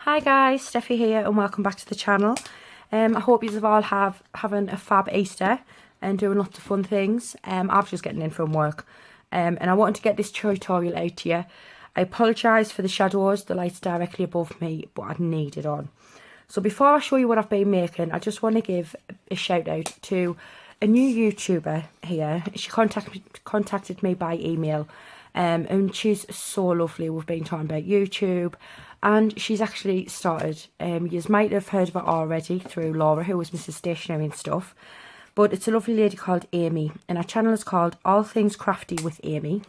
Hi guys, Steffi here and welcome back to the channel. I hope you all having a fab Easter and doing lots of fun things. I was just getting in from work and I wanted to get this tutorial out to you. I apologise for the shadows, the light's directly above me, but I need it on. So before I show you what I've been making, I just want to give a shout out to a new YouTuber here. She contacted me by email and she's so lovely. We've been talking about YouTube and she's actually started, you might have heard of her already through Laura, who was Mrs. Stationery and stuff, but it's a lovely lady called Aimee and her channel is called All Things Crafty with Aimee.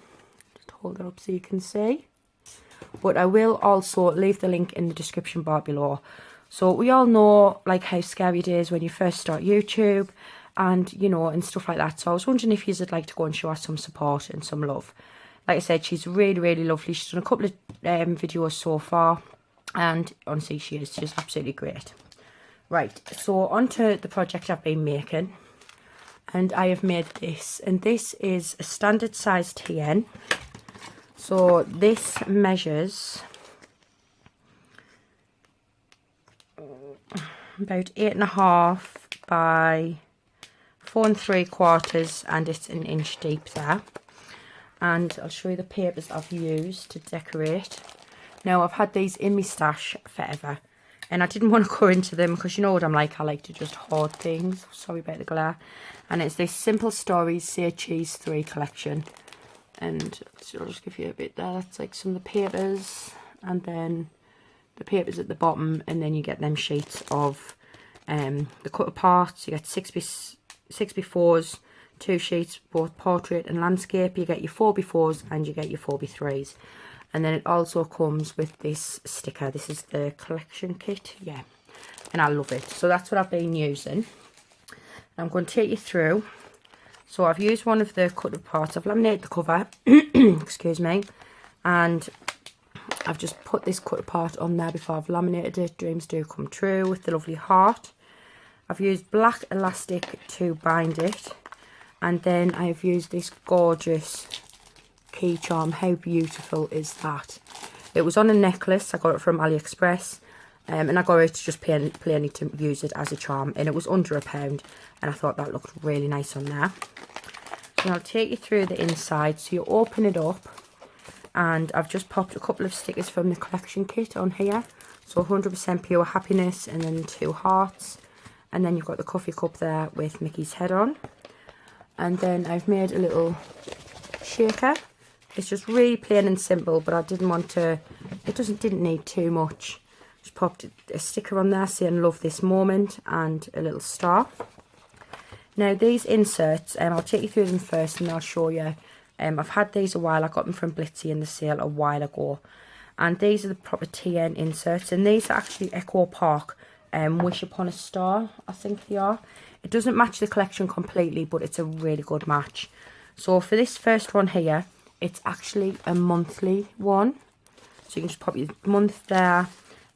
Just hold it up so you can see. But I will also leave the link in the description bar below. So we all know like how scary it is when you first start YouTube and you know and stuff like that. So I was wondering if you'd like to go and show her some support and some love. Like I said, she's really lovely. She's done a couple of videos so far and honestly she's absolutely great. Right, so on to the project I've been making, and I have made this, and this is a standard size TN. So this measures about 8.5 by 4 3/4, and it's an inch deep there. And I'll show you the papers I've used to decorate. Now I've had these in my stash forever and I didn't want to go into them because you know what I'm like, I like to just hoard things. Sorry about the glare. And it's this Simple Stories Say Cheese 3 collection. And so I'll just give you a bit there. That's like some of the papers and then the papers at the bottom, and then you get them sheets of the cut apart. You get 6x4s, 2 sheets, both portrait and landscape. You get your 4x4s and you get your 4x3s. And then it also comes with this sticker. This is the collection kit, yeah, and I love it. So that's what I've been using. I'm going to take you through. So I've used one of the cut apart. I've laminated the cover, excuse me, and I've just put this cut apart on there before I've laminated it. Dreams do come true with the lovely heart. I've used black elastic to bind it. And then I've used this gorgeous key charm. How beautiful is that? It was on a necklace. I got it from AliExpress. And I got it to just plainly to use it as a charm. And it was under £1. And I thought that looked really nice on there. So I'll take you through the inside. So you open it up. And I've just popped a couple of stickers from the collection kit on here. So 100% pure happiness and then 2 hearts. And then you've got the coffee cup there with Mickey's head on. And then I've made a little shaker. It's just really plain and simple, but I didn't want to, didn't need too much. Just popped a sticker on there saying love this moment and a little star. Now these inserts, I'll take you through them first and I'll show you. I've had these a while. I got them from Blitzy in the sale a while ago. And these are the proper TN inserts, and these are actually Echo Park Wish Upon a Star, I think they are. It doesn't match the collection completely, but it's a really good match. So for this first one here, it's actually a monthly one. So you can just pop your month there,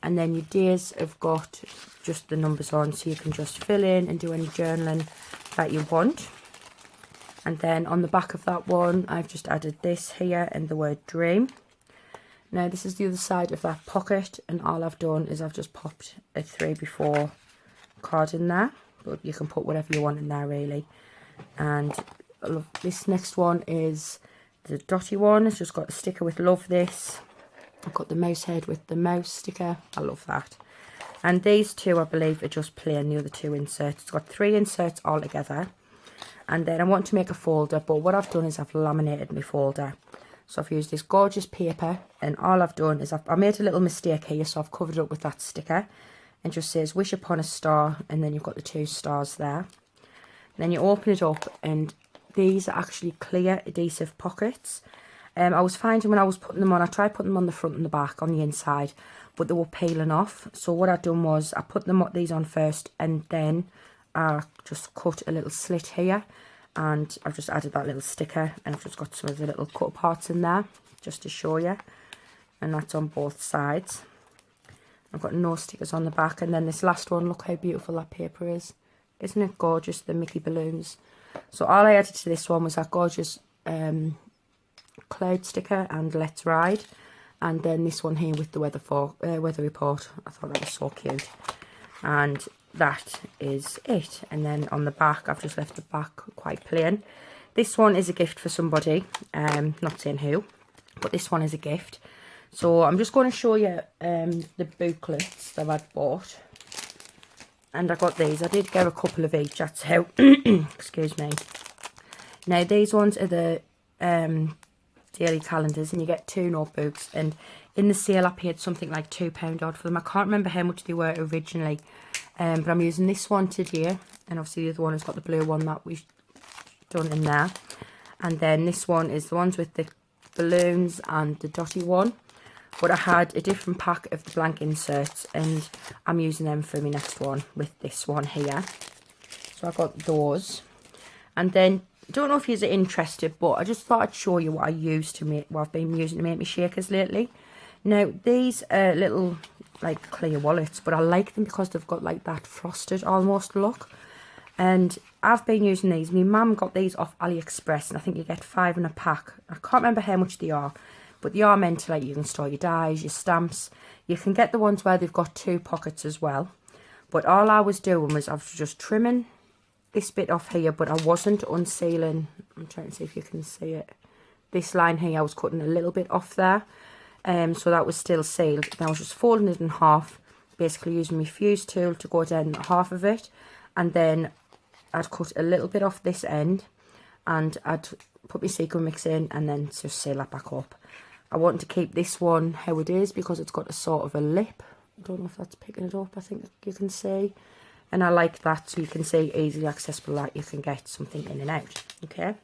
and then your days have got just the numbers on, so you can just fill in and do any journaling that you want. And then on the back of that one, I've just added this here and the word dream. Now this is the other side of that pocket, and all I've done is I've just popped a 3x4 card in there. But you can put whatever you want in there really. And this next one is the dotty one. It's just got a sticker with love this. I've got the mouse head with the mouse sticker. I love that. And these two I believe are just plain, the other 2 inserts. It's got 3 inserts all together. And then I want to make a folder, but what I've done is I've laminated my folder. So I've used this gorgeous paper, and all I've done is I made a little mistake here, so I've covered it up with that sticker. And just says wish upon a star, and then you've got the 2 stars there. And then you open it up, and these are actually clear adhesive pockets. I was finding when I was putting them on, I tried putting them on the front and the back on the inside, but they were peeling off. So what I've done was I put these on first, and then I just cut a little slit here, and I've just added that little sticker, and I've just got some of the little cut parts in there just to show you. And that's on both sides. I've got no stickers on the back. And then this last one, look how beautiful that paper is. Isn't it gorgeous, the Mickey balloons? So all I added to this one was that gorgeous cloud sticker and Let's Ride. And then this one here with the weather report. I thought that was so cute. And that is it. And then on the back, I've just left the back quite plain. This one is a gift for somebody, not saying who, but this one is a gift. So I'm just going to show you the booklets that I'd bought. And I got these. I did get a couple of each, that's how. Excuse me. Now these ones are the daily calendars, and you get 2 notebooks. And in the sale I paid something like £2 odd for them. I can't remember how much they were originally. But I'm using this one today. And obviously the other one has got the blue one that we've done in there. And then this one is the ones with the balloons and the dotty one. But I had a different pack of the blank inserts, and I'm using them for my next one with this one here. So I got those. And then, don't know if you're interested, but I just thought I'd show you what I use to make, what I've been using to make my shakers lately. Now, these are little, like, clear wallets, but I like them because they've got, like, that frosted almost look. And I've been using these. My mum got these off AliExpress, and I think you get 5 in a pack. I can't remember how much they are, but they are meant to, like, you can store your dies, your stamps. You can get the ones where they've got 2 pockets as well. But all I was doing was I was just trimming this bit off here, but I wasn't unsealing. I'm trying to see if you can see it. This line here, I was cutting a little bit off there. So that was still sealed. And I was just folding it in half, basically using my fuse tool to go down half of it. And then I'd cut a little bit off this end, and I'd put my sequin mix in and then just seal that back up. I want to keep this one how it is because it's got a sort of a lip. I don't know if that's picking it up, I think you can see. And I like that, so you can see easily accessible that you can get something in and out. Okay,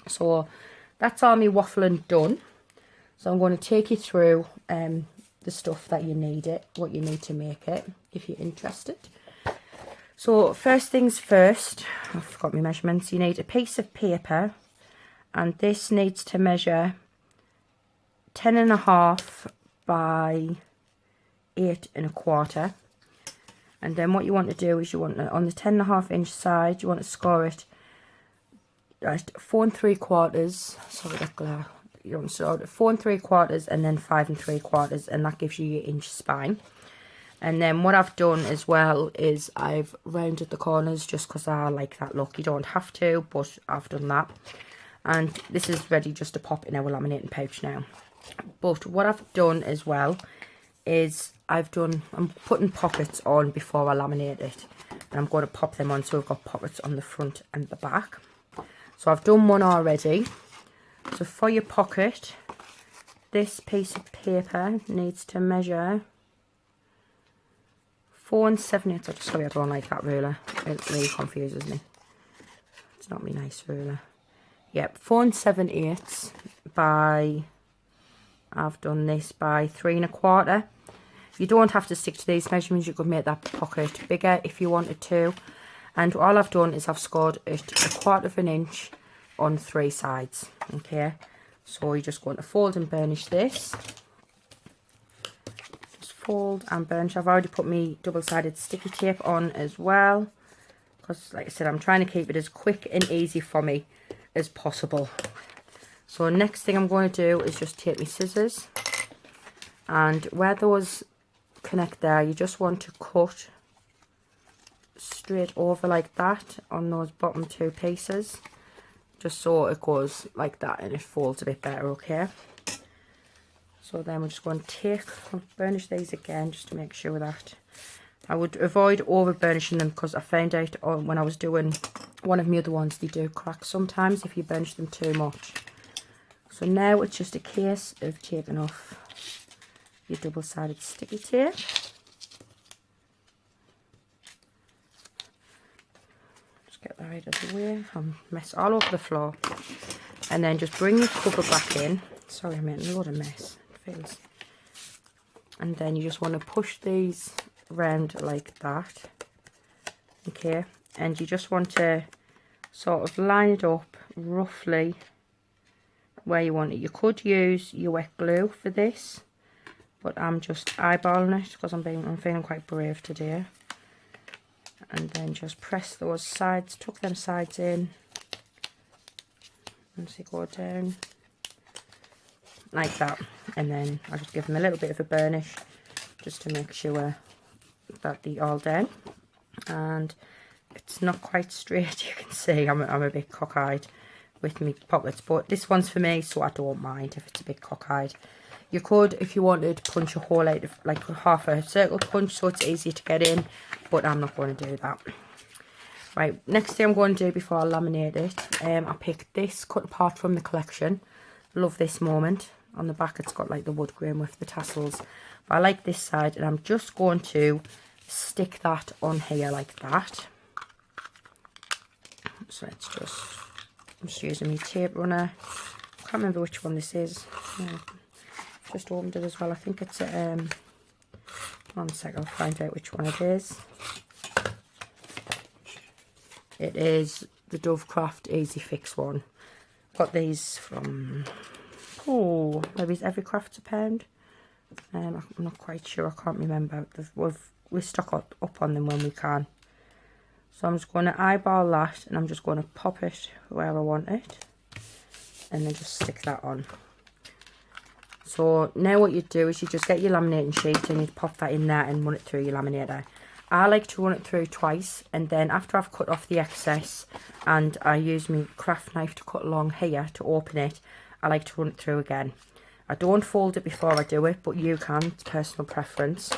so that's all my waffling done. So I'm going to take you through the stuff that you need what you need to make it, if you're interested. So first things first, I forgot my measurements. You need a piece of paper, and this needs to measure 10.5 by 8.25. And then what you want to do is you want to, on the 10.5 inch side, you want to score it at 4 3/4. Sorry, that glare. You want to score it at 4 3/4 and then 5 3/4, and that gives you your inch spine. And then what I've done as well is I've rounded the corners just because I like that look. You don't have to, but I've done that. And this is ready just to pop in our laminating pouch now. But what I've done as well is I'm putting pockets on before I laminate it. And I'm going to pop them on so we've got pockets on the front and the back. So I've done one already. So for your pocket, this piece of paper needs to measure 4 7/8. Sorry, I don't like that ruler. It really confuses me. It's not my nice ruler. Yep, 4 7/8 by, I've done this by 3 1/4. You don't have to stick to these measurements. You could make that pocket bigger if you wanted to. And all I've done is I've scored it 1/4 inch on 3 sides. Okay, so you're just going to fold and burnish this. Fold and burnish. I've already put my double-sided sticky tape on as well, because like I said, I'm trying to keep it as quick and easy for me as possible. So next thing I'm going to do is just take my scissors, and where those connect there, you just want to cut straight over like that on those bottom 2 pieces, just so it goes like that and it folds a bit better. Okay, so then we're just going to burnish these again just to make sure that I would avoid over burnishing them, because I found out when I was doing one of my other ones, they do crack sometimes if you burnish them too much. So now it's just a case of taking off your double-sided sticky tape. Just get that out of the way. I'm mess all over the floor. And then just bring your cover back in. Sorry, I made a lot of mess. Feels. And then you just want to push these around like that. Okay, and you just want to sort of line it up roughly where you want it. You could use your wet glue for this, but I'm just eyeballing it because I'm feeling quite brave today. And then just press those sides, tuck them sides in, and so go down. like that, and then I'll just give them a little bit of a burnish just to make sure that they're all done. And it's not quite straight, you can see I'm a bit cockeyed with my pockets, but this one's for me, so I don't mind if it's a bit cockeyed. You could, if you wanted, punch a hole out of like half a circle punch so it's easier to get in, but I'm not going to do that. Right, next thing I'm going to do before I laminate it, I picked this cut apart from the collection. Love this moment. On the back it's got like the wood grain with the tassels, but I like this side, and I'm just going to stick that on here like that. So let's I'm just using my tape runner. I can't remember which one this is. Yeah, just opened it as well. I think it's one sec, I'll find out which one it is. It is the Dovecraft Easy Fix one. Got these from, maybe it's Every Craft's a pound. I'm not quite sure, I can't remember. We stock up on them when we can. So I'm just going to eyeball that, and I'm just going to pop it where I want it, and then just stick that on. So now what you do is you just get your laminating sheet and you pop that in there and run it through your laminator. I like to run it through twice, and then after I've cut off the excess and I use my craft knife to cut along here to open it, I like to run it through again. I don't fold it before I do it, but you can, it's personal preference.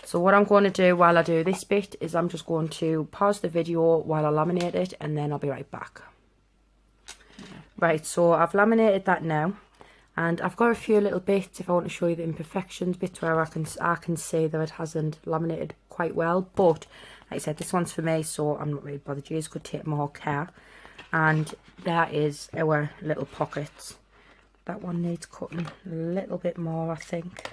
So what I'm going to do while I do this bit is I'm just going to pause the video while I laminate it, and then I'll be right back. Right, so I've laminated that now, and I've got a few little bits if I want to show you the imperfections, bits where I can see that it hasn't laminated quite well, but like I said, this one's for me, so I'm not really bothered. You could take more care. And that is our little pockets. That one needs cutting a little bit more, I think.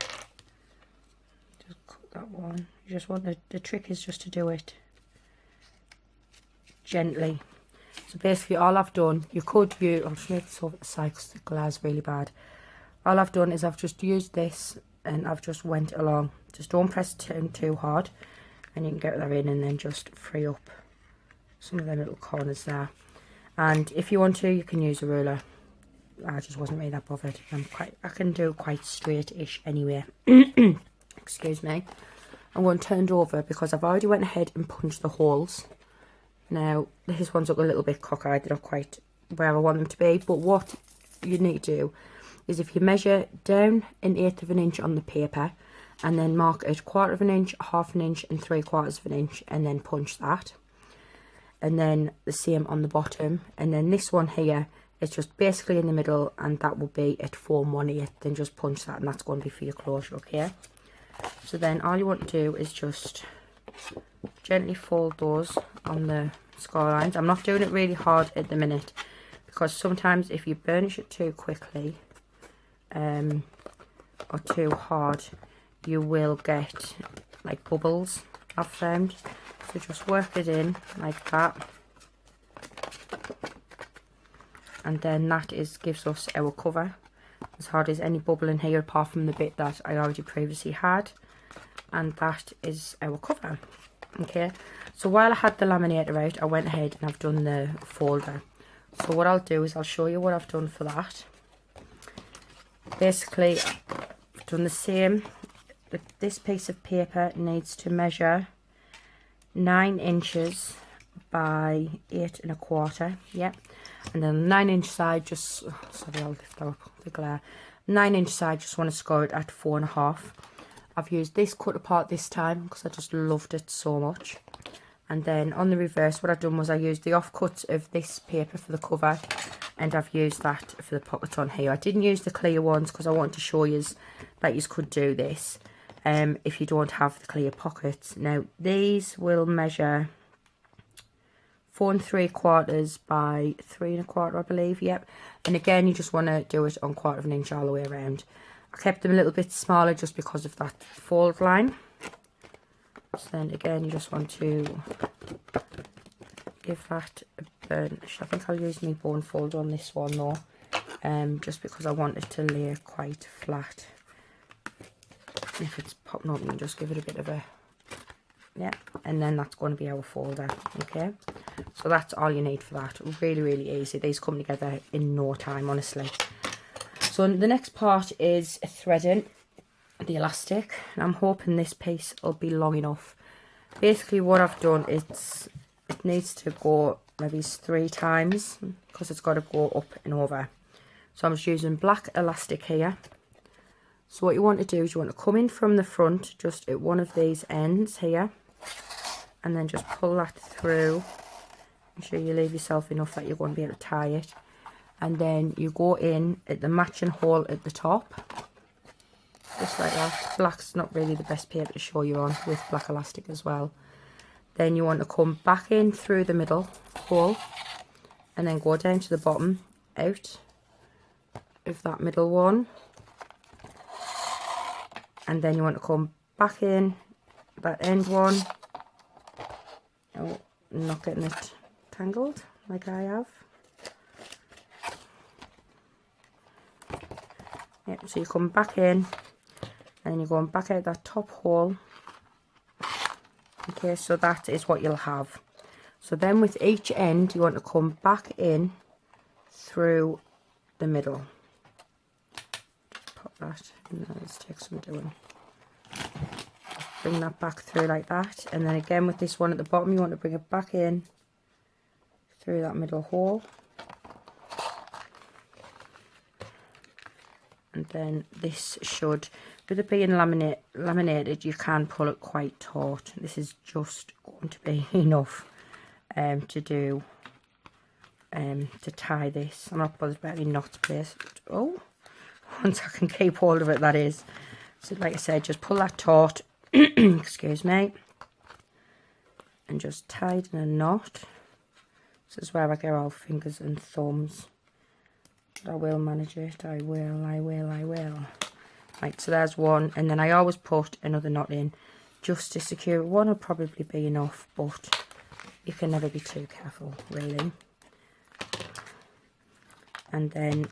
Just cut that one. You just want the trick is just to do it gently. So basically all I've done, you could use, I'll just make this over the side because the glare is really bad. All I've done is I've just used this and I've just went along. Just don't press it too hard, and you can get that in and then just free up some of the little corners there. And if you want to, you can use a ruler. I just wasn't really that bothered. I can do quite straight-ish anyway. Excuse me. I'm going to turn it over because I've already went ahead and punched the holes. Now, these ones look a little bit cockeyed. They're not quite where I want them to be. But what you need to do is if you measure down 1/8 of an inch on the paper, and then mark it 1/4 of an inch, 1/2 an inch, and 3/4 of an inch, and then punch that. And then the same on the bottom. And then this one here is just basically in the middle, and that will be at 4 1/8. Then just punch that, and that's going to be for your closure, okay? So then all you want to do is just gently fold those on the score lines. I'm not doing it really hard at the minute, because sometimes if you burnish it too quickly or too hard, you will get like bubbles, I've found. So just work it in like that, and then that gives us our cover. As hard as any bubble in here apart from the bit that I already previously had, and that is our cover. Okay, so while I had the laminator out, I went ahead and I've done the folder. So what I'll do is I'll show you what I've done for that. Basically, I've done the same. This piece of paper needs to measure 9 inches by 8 1/4. Yep. And then the 9-inch side, just sorry, I'll lift that up the glare. 9-inch side, just want to score it at 4 1/2. I've used this cut apart this time because I just loved it so much. And then on the reverse, what I've done was I used the offcuts of this paper for the cover, and I've used that for the pockets on here. I didn't use the clear ones because I wanted to show you that you could do this if you don't have the clear pockets. Now these will measure 4 3/4 by 3 1/4, I believe. Yep. And again, you just want to do it on 1/4 of an inch all the way around. I kept them a little bit smaller just because of that fold line. So then again, you just want to give that a burnish. I think I'll use my bone folder on this one though, just because I want it to lay quite flat. If it's popping up, you can just give it a bit of a, yeah, and then that's going to be our folder. Okay, so that's all you need for that. Really, really easy. These come together in no time, honestly. So the next part is threading the elastic, and I'm hoping this piece will be long enough. Basically what I've done is it needs to go maybe 3 times because it's got to go up and over. So I'm just using black elastic here. So what you want to do is you want to come in from the front just at one of these ends here, and then just pull that through. Make sure you leave yourself enough that you're going to be able to tie it, and then you go in at the matching hole at the top, just like that. Black's not really the best paper to show you on with black elastic as well. Then you want to come back in through the middle hole and then go down to the bottom out of that middle one, and then you want to come back in that end one. Oh, I'm not getting it tangled like I have. Yep, so you come back in and you're going back out that top hole. Okay, so that is what you'll have. So then with each end you want to come back in through the middle. Pop that in there, let's take some doing. Bring that back through like that, and then again with this one at the bottom you want to bring it back in through that middle hole. And then this should, with it being laminated, you can pull it quite taut. This is just going to be enough to do, to tie this. I'm not bothered about any knots placed. Oh, once I can keep hold of it, that is. So like I said, just pull that taut, excuse me, and just tie it in a knot. This is where I get all fingers and thumbs. I will manage it, I will. Right, so there's one, and then I always put another knot in just to secure it. One will probably be enough, but you can never be too careful, really. And then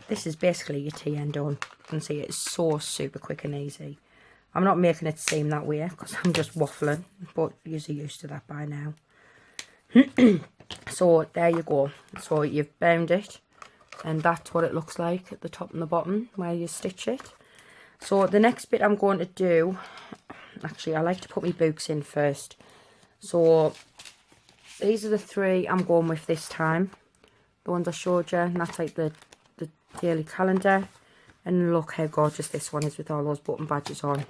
this is basically your T-end done. You can see it's so super quick and easy. I'm not making it seem that way because I'm just waffling, but you're used to that by now. So there you go. So you've bound it, and that's what it looks like at the top and the bottom where you stitch it. So the next bit I'm going to do, actually I like to put my books in first. So these are the 3 I'm going with this time, the ones I showed you, and that's like the daily calendar. And look how gorgeous this one is with all those button badges on.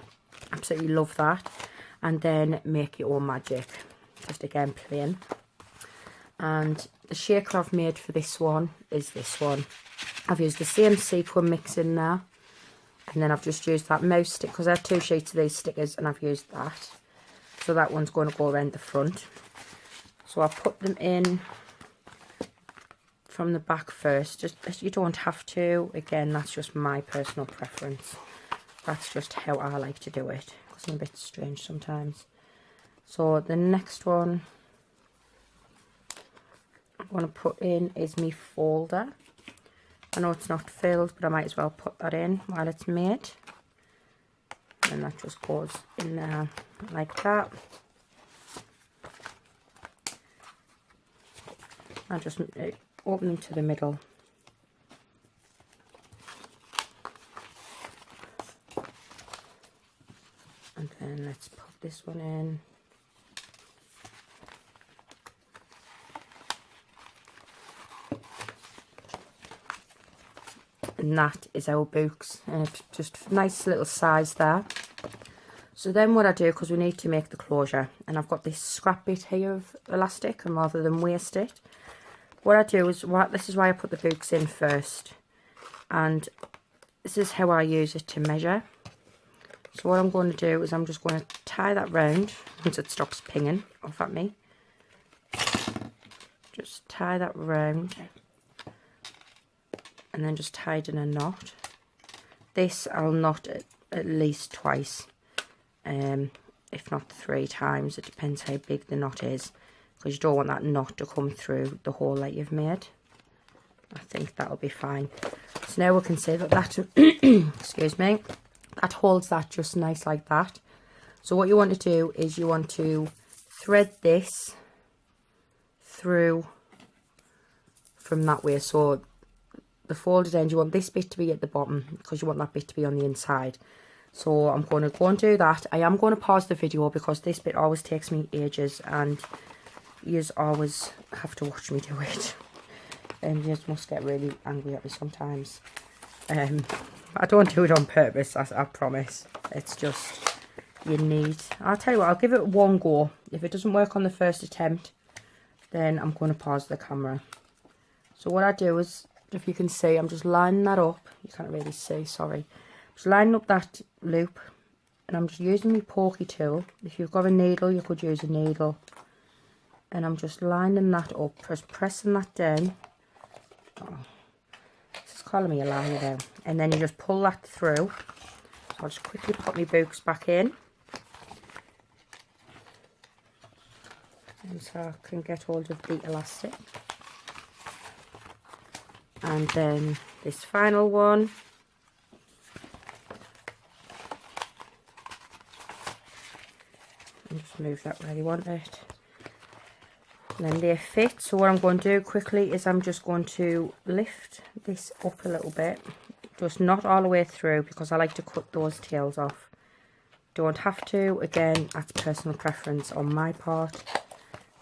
Absolutely love that. And then Make Your Own Magic, just again plain. And the shaker I've made for this one is this one. I've used the same sequin mix in there, and then I've just used that mouse stick because I have 2 sheets of these stickers and I've used that. So that one's going to go around the front. So I put them in from the back first. Just, you don't have to. Again, that's just my personal preference. That's just how I like to do it because I'm a bit strange sometimes. So the next one I'm going to put in is my folder. I know it's not filled, but I might as well put that in while it's made. And that just goes in there like that. I just open them to the middle. And then let's pop this one in. And that is our books, and it's just nice little size there. So then what I do, because we need to make the closure, and I've got this scrap bit here of elastic, and rather than waste it, what I do is, this is why I put the books in first, and this is how I use it to measure. So what I'm going to do is I'm just going to tie that round once it stops pinging off at me. Just tie that round. And then just tie it in a knot. This I'll knot at least twice, if not 3 times. It depends how big the knot is, because you don't want that knot to come through the hole that you've made. I think that'll be fine. So now we can see that excuse me, that holds that just nice like that. So what you want to do is you want to thread this through from that way. So the folded end, you want this bit to be at the bottom because you want that bit to be on the inside. So I'm going to go and do that. I am going to pause the video because this bit always takes me ages and you always have to watch me do it. And you must get really angry at me sometimes. I don't do it on purpose, I promise. It's just, you need, I'll tell you what, I'll give it one go. If it doesn't work on the first attempt, then I'm going to pause the camera. So what I do is, if you can see, I'm just lining that up. You can't really see, sorry. Just lining up that loop, and I'm just using my pokey tool. If you've got a needle, you could use a needle. And I'm just lining that up, just pressing that down. Oh, this is calling me a liar now. And then you just pull that through. So I'll just quickly put my books back in. And so I can get hold of the elastic. And then this final one. And just move that where you want it. And then they fit. So what I'm going to do quickly is I'm just going to lift this up a little bit. Just not all the way through because I like to cut those tails off. Don't have to. Again, that's personal preference on my part.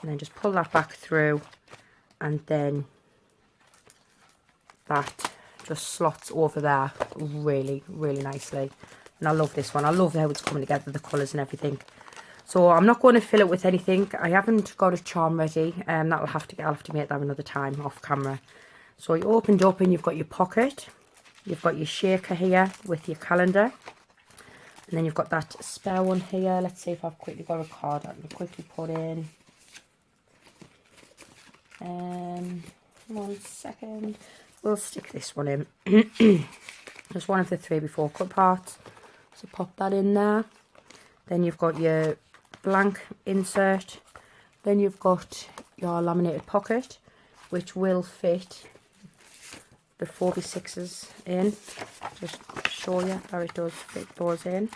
And then just pull that back through. And then that just slots over there really, really nicely. And I love this one. I love how it's coming together, the colours and everything. So I'm not going to fill it with anything. I haven't got a charm ready. I'll have to make that another time off camera. So you opened up and you've got your pocket. You've got your shaker here with your calendar. And then you've got that spare one here. Let's see if I've quickly got a card I can quickly put in. 1 second. We'll stick this one in. Just one of the 3 before cut parts. So pop that in there. Then you've got your blank insert. Then you've got your laminated pocket, which will fit the 4x6s in. Just show you how it does fit those in.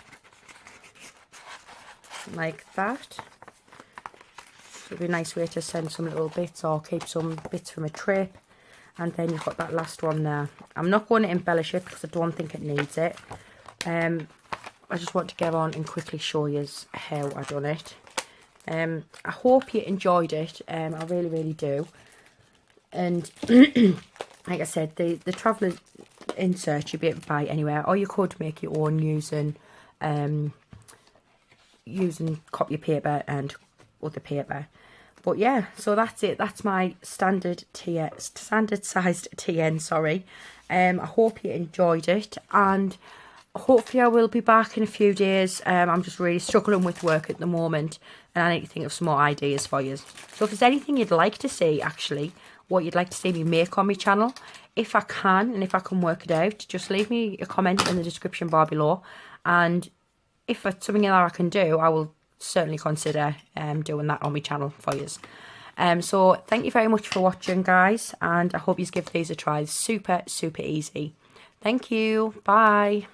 Like that. It'll be a nice way to send some little bits or keep some bits from a trip. And then you've got that last one there. I'm not going to embellish it because I don't think it needs it. I just want to get on and quickly show you how I done it. I hope you enjoyed it. I really, really do. And like I said, the traveller insert you'd be able to buy anywhere, or you could make your own using copy paper and other paper. But yeah, so that's it. That's my standard sized TN. Sorry. I hope you enjoyed it, and hopefully I will be back in a few days. I'm just really struggling with work at the moment, and I need to think of some more ideas for you. So if there's anything you'd like to see, actually, what you'd like to see me make on my channel, if I can, and if I can work it out, just leave me a comment in the description bar below. And if it's something that I can do, I will certainly consider doing that on my channel for you. So thank you very much for watching, guys, and I hope you give these a try. Super, super easy. Thank you. Bye.